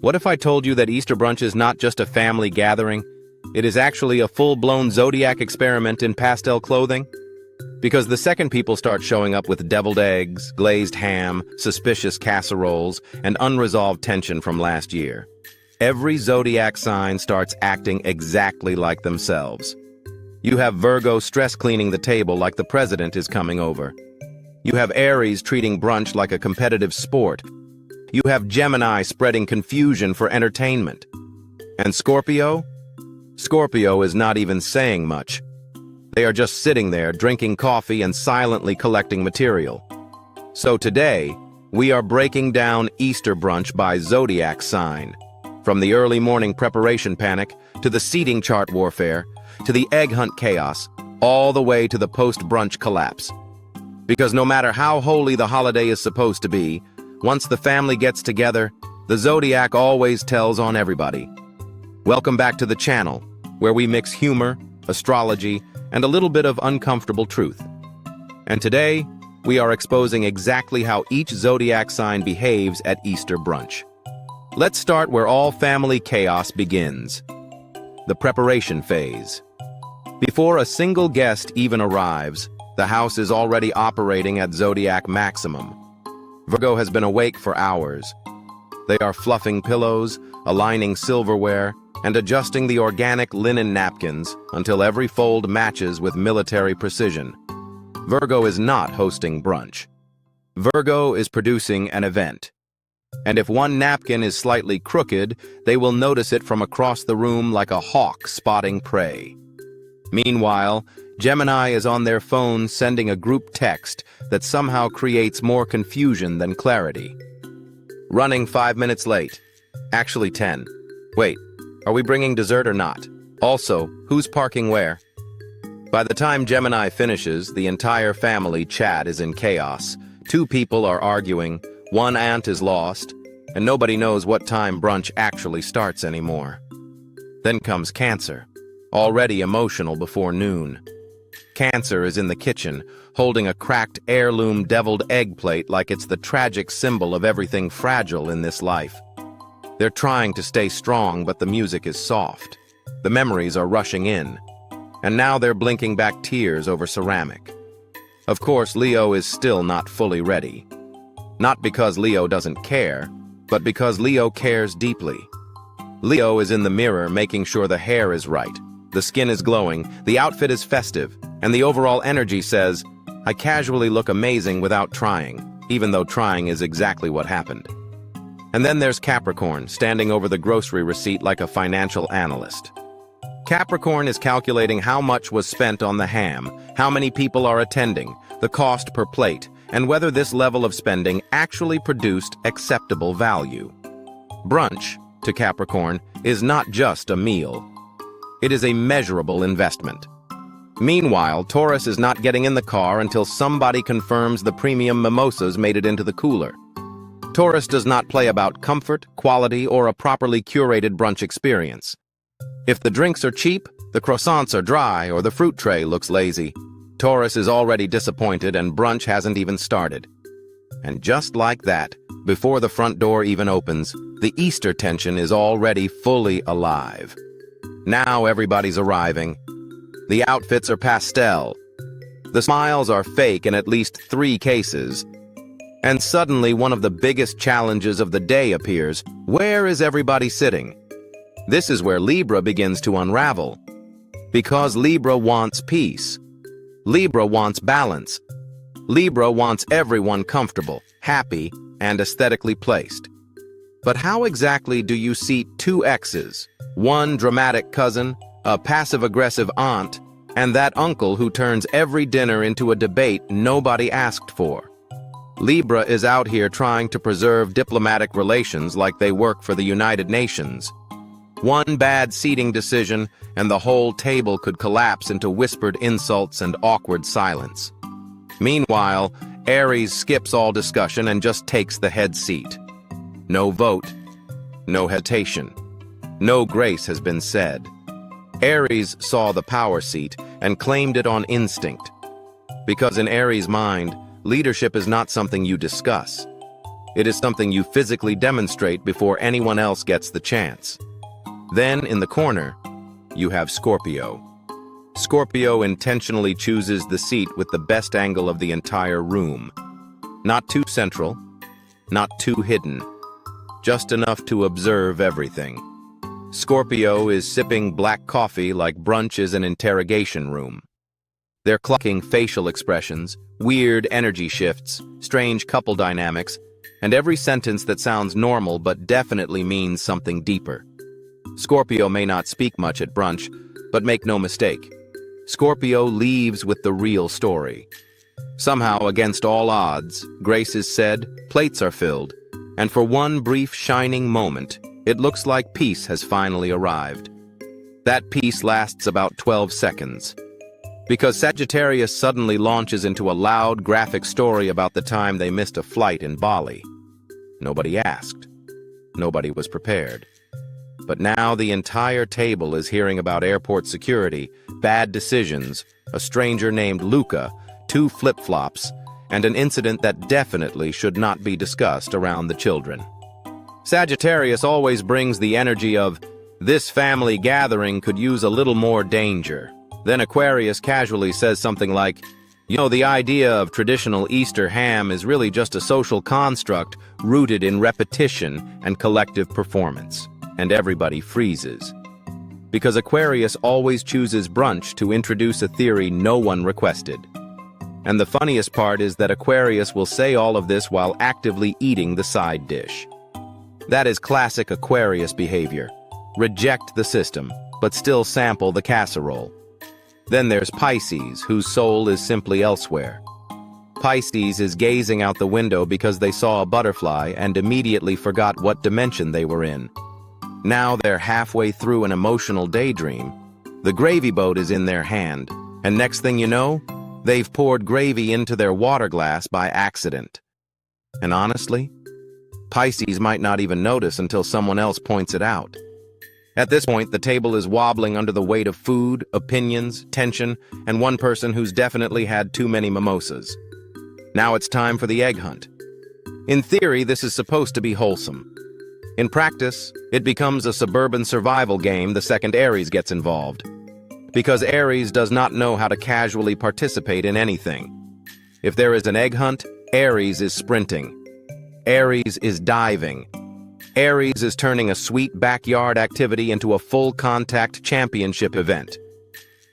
What if I told you that Easter brunch is not just a family gathering? It is actually a full-blown Zodiac experiment in pastel clothing? Because the second people start showing up with deviled eggs, glazed ham, suspicious casseroles, and unresolved tension from last year, every Zodiac sign starts acting exactly like themselves. You have Virgo stress cleaning the table like the president is coming over. You have Aries treating brunch like a competitive sport. You have Gemini spreading confusion for entertainment. And Scorpio? Scorpio is not even saying much. They are just sitting there drinking coffee and silently collecting material. So today, we are breaking down Easter brunch by Zodiac sign. From the early morning preparation panic, to the seating chart warfare, to the egg hunt chaos, all the way to the post-brunch collapse. Because no matter how holy the holiday is supposed to be, once the family gets together, the Zodiac always tells on everybody. Welcome back to the channel, where we mix humor, astrology, and a little bit of uncomfortable truth. And today, we are exposing exactly how each Zodiac sign behaves at Easter brunch. Let's start where all family chaos begins. The preparation phase. Before a single guest even arrives, the house is already operating at Zodiac maximum. Virgo has been awake for hours. They are fluffing pillows, aligning silverware, and adjusting the organic linen napkins until every fold matches with military precision. Virgo is not hosting brunch. Virgo is producing an event. And if one napkin is slightly crooked, they will notice it from across the room like a hawk spotting prey. Meanwhile, Gemini is on their phone sending a group text that somehow creates more confusion than clarity. Running 5 minutes late. Actually 10. Wait, are we bringing dessert or not? Also, who's parking where? By the time Gemini finishes, the entire family chat is in chaos. 2 people are arguing, 1 aunt is lost, and nobody knows what time brunch actually starts anymore. Then comes Cancer, already emotional before noon. Cancer is in the kitchen, holding a cracked heirloom deviled egg plate like it's the tragic symbol of everything fragile in this life. They're trying to stay strong, but the music is soft. The memories are rushing in. And now they're blinking back tears over ceramic. Of course, Leo is still not fully ready. Not because Leo doesn't care, but because Leo cares deeply. Leo is in the mirror making sure the hair is right, the skin is glowing, the outfit is festive, and the overall energy says, I casually look amazing without trying, even though trying is exactly what happened. And then there's Capricorn, standing over the grocery receipt like a financial analyst. Capricorn is calculating how much was spent on the ham, how many people are attending, the cost per plate, and whether this level of spending actually produced acceptable value. Brunch, to Capricorn, is not just a meal. It is a measurable investment. Meanwhile, Taurus is not getting in the car until somebody confirms the premium mimosas made it into the cooler. Taurus does not play about comfort, quality, or a properly curated brunch experience. If the drinks are cheap, the croissants are dry, or the fruit tray looks lazy, Taurus is already disappointed and brunch hasn't even started. And just like that, before the front door even opens, the Easter tension is already fully alive. Now everybody's arriving. The outfits are pastel. The smiles are fake in at least 3 cases. And suddenly one of the biggest challenges of the day appears. Where is everybody sitting? This is where Libra begins to unravel. Because Libra wants peace. Libra wants balance. Libra wants everyone comfortable, happy, and aesthetically placed. But how exactly do you seat 2 exes? One dramatic cousin, a passive-aggressive aunt, and that uncle who turns every dinner into a debate nobody asked for. Libra is out here trying to preserve diplomatic relations like they work for the United Nations. One bad seating decision, and the whole table could collapse into whispered insults and awkward silence. Meanwhile, Aries skips all discussion and just takes the head seat. No vote, no hesitation, no grace has been said. Aries saw the power seat and claimed it on instinct. Because in Aries' mind, leadership is not something you discuss. It is something you physically demonstrate before anyone else gets the chance. Then, in the corner, you have Scorpio. Scorpio intentionally chooses the seat with the best angle of the entire room. Not too central, not too hidden, just enough to observe everything. Scorpio is sipping black coffee like brunch is an interrogation room. They're clocking facial expressions, weird energy shifts, strange couple dynamics, and every sentence that sounds normal but definitely means something deeper. Scorpio may not speak much at brunch, but make no mistake, Scorpio leaves with the real story. Somehow, against all odds, grace is said, plates are filled, and for one brief shining moment, it looks like peace has finally arrived. That peace lasts about 12 seconds. Because Sagittarius suddenly launches into a loud, graphic story about the time they missed a flight in Bali. Nobody asked. Nobody was prepared. But now the entire table is hearing about airport security, bad decisions, a stranger named Luca, 2 flip-flops, and an incident that definitely should not be discussed around the children. Sagittarius always brings the energy of, this family gathering could use a little more danger. Then Aquarius casually says something like, the idea of traditional Easter ham is really just a social construct rooted in repetition and collective performance. And everybody freezes. Because Aquarius always chooses brunch to introduce a theory no one requested. And the funniest part is that Aquarius will say all of this while actively eating the side dish. That is classic Aquarius behavior. Reject the system, but still sample the casserole. Then there's Pisces, whose soul is simply elsewhere. Pisces is gazing out the window because they saw a butterfly and immediately forgot what dimension they were in. Now they're halfway through an emotional daydream. The gravy boat is in their hand, and next thing you know, they've poured gravy into their water glass by accident. And honestly, Pisces might not even notice until someone else points it out. At this point, the table is wobbling under the weight of food, opinions, tension, and one person who's definitely had too many mimosas. Now it's time for the egg hunt. In theory, this is supposed to be wholesome. In practice, it becomes a suburban survival game the second Aries gets involved. Because Aries does not know how to casually participate in anything. If there is an egg hunt, Aries is sprinting. Aries is diving. Aries is turning a sweet backyard activity into a full-contact championship event.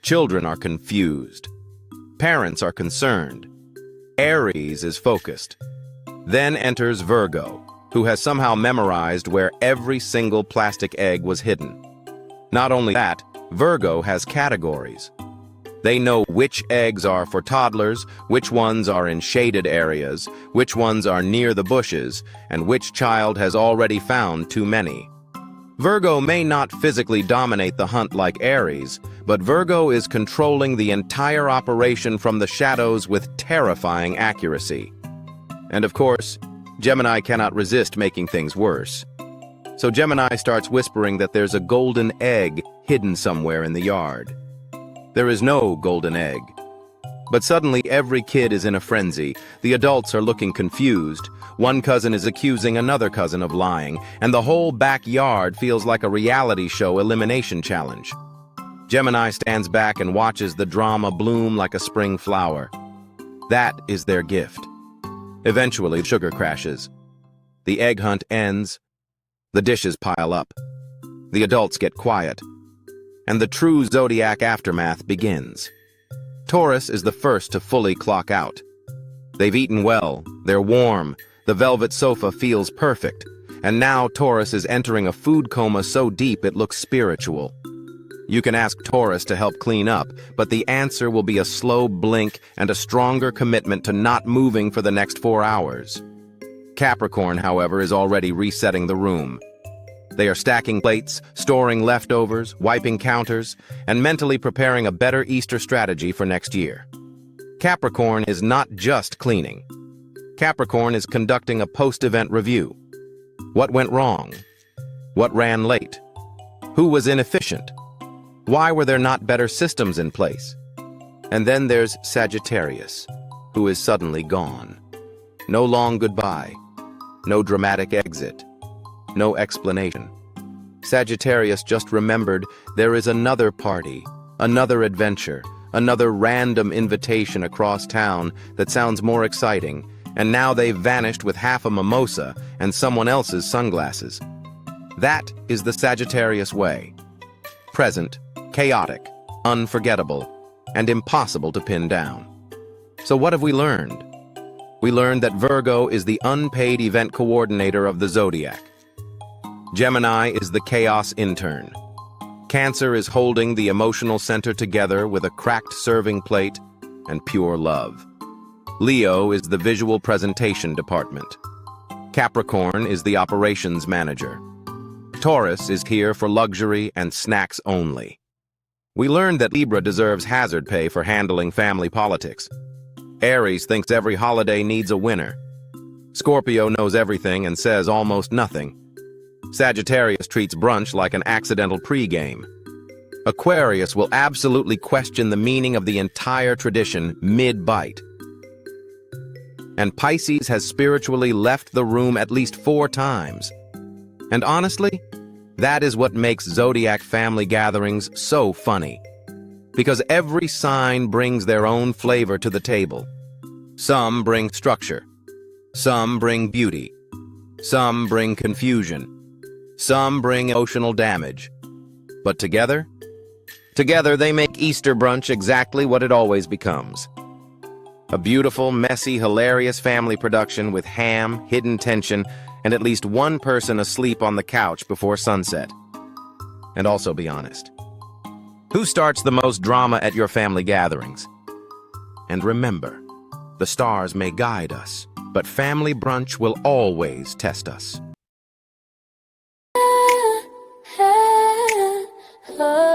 Children are confused. Parents are concerned. Aries is focused. Then enters Virgo, who has somehow memorized where every single plastic egg was hidden. Not only that, Virgo has categories. They know which eggs are for toddlers, which ones are in shaded areas, which ones are near the bushes, and which child has already found too many. Virgo may not physically dominate the hunt like Aries, but Virgo is controlling the entire operation from the shadows with terrifying accuracy. And of course, Gemini cannot resist making things worse. So Gemini starts whispering that there's a golden egg hidden somewhere in the yard. There is no golden egg. But suddenly every kid is in a frenzy. The adults are looking confused. One cousin is accusing another cousin of lying, and the whole backyard feels like a reality show elimination challenge. Gemini stands back and watches the drama bloom like a spring flower. That is their gift. Eventually, sugar crashes. The egg hunt ends. The dishes pile up. The adults get quiet. And the true Zodiac aftermath begins. Taurus is the first to fully clock out. They've eaten well, they're warm, the velvet sofa feels perfect, and now Taurus is entering a food coma so deep it looks spiritual. You can ask Taurus to help clean up, but the answer will be a slow blink and a stronger commitment to not moving for the next 4 hours. Capricorn, however, is already resetting the room. They are stacking plates, storing leftovers, wiping counters, and mentally preparing a better Easter strategy for next year. Capricorn is not just cleaning. Capricorn is conducting a post-event review. What went wrong? What ran late? Who was inefficient? Why were there not better systems in place? And then there's Sagittarius, who is suddenly gone. No long goodbye. No dramatic exit. No explanation. Sagittarius just remembered there is another party, another adventure, another random invitation across town that sounds more exciting, and now they've vanished with half a mimosa and someone else's sunglasses. That is the Sagittarius way. Present, chaotic, unforgettable, and impossible to pin down. So what have we learned? We learned that Virgo is the unpaid event coordinator of the Zodiac. Gemini is the chaos intern. Cancer is holding the emotional center together with a cracked serving plate and pure love. Leo is the visual presentation department. Capricorn is the operations manager. Taurus is here for luxury and snacks only. We learned that Libra deserves hazard pay for handling family politics. Aries thinks every holiday needs a winner. Scorpio knows everything and says almost nothing. Sagittarius treats brunch like an accidental pregame. Aquarius will absolutely question the meaning of the entire tradition mid-bite. And Pisces has spiritually left the room at least 4 times. And honestly, that is what makes Zodiac family gatherings so funny. Because every sign brings their own flavor to the table. Some bring structure. Some bring beauty. Some bring confusion. Some bring emotional damage. But together they make Easter brunch exactly what it always becomes. A beautiful, messy, hilarious family production with ham, hidden tension, and at least one person asleep on the couch before sunset. And also be honest. Who starts the most drama at your family gatherings? And remember, the stars may guide us, but family brunch will always test us. Oh